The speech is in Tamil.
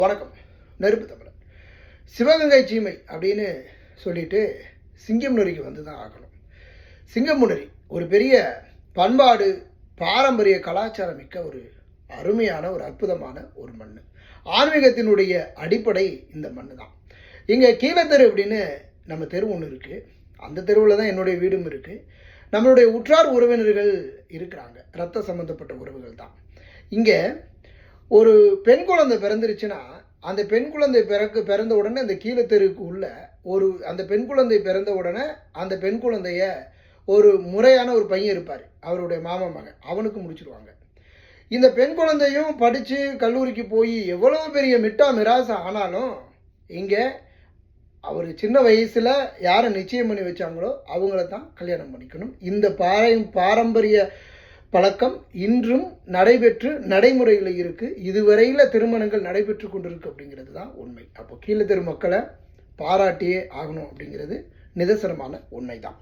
வணக்கம். நெருப்பு தமிழன். சிவகங்கை சீமை அப்படின்னு சொல்லிட்டு சிங்கமுனரிக்கு வந்து தான் ஆகணும். சிங்கமுனரி ஒரு பெரிய பண்பாடு, பாரம்பரிய கலாச்சாரம் மிக்க ஒரு அருமையான ஒரு அற்புதமான ஒரு மண். ஆன்மீகத்தினுடைய அடிப்படை இந்த மண் தான். இங்கே கீழத்தெரு அப்படின்னு நம்ம தெரு ஒன்று இருக்குது. அந்த தெருவில் தான் என்னுடைய வீடும் இருக்குது. நம்மளுடைய உற்றார் உறவினர்கள் இருக்கிறாங்க. இரத்த சம்மந்தப்பட்ட உறவுகள் தான். இங்கே ஒரு பெண் குழந்தை பிறந்துருச்சுன்னா அந்த பெண் குழந்தை பிறந்த உடனே அந்த கீழத்தெருக்கு உள்ள அந்த பெண் குழந்தை பிறந்த உடனே அந்த பெண் குழந்தைய ஒரு முறையான ஒரு பையன் இருப்பார், அவருடைய மாமா மகன், அவனுக்கு முடிச்சிடுவாங்க. இந்த பெண் குழந்தையும் படித்து கல்லூரிக்கு போய் எவ்வளோ பெரிய மிராசு ஆனாலும் இங்கே அவர் சின்ன வயசில் யாரை நிச்சயம் பண்ணி வச்சாங்களோ அவங்கள தான் கல்யாணம் பண்ணிக்கணும். இந்த பாரம்பரிய பழக்கம் இன்றும் நடைபெற்று நடைமுறையில் இருக்குது. இதுவரையில் திருமணங்கள் நடைபெற்று கொண்டிருக்கு அப்படிங்கிறது தான் உண்மை. அப்போ கீழத்தெரு மக்களை பாராட்டியே ஆகணும் அப்படிங்கிறது நிதர்சனமான உண்மை தான்.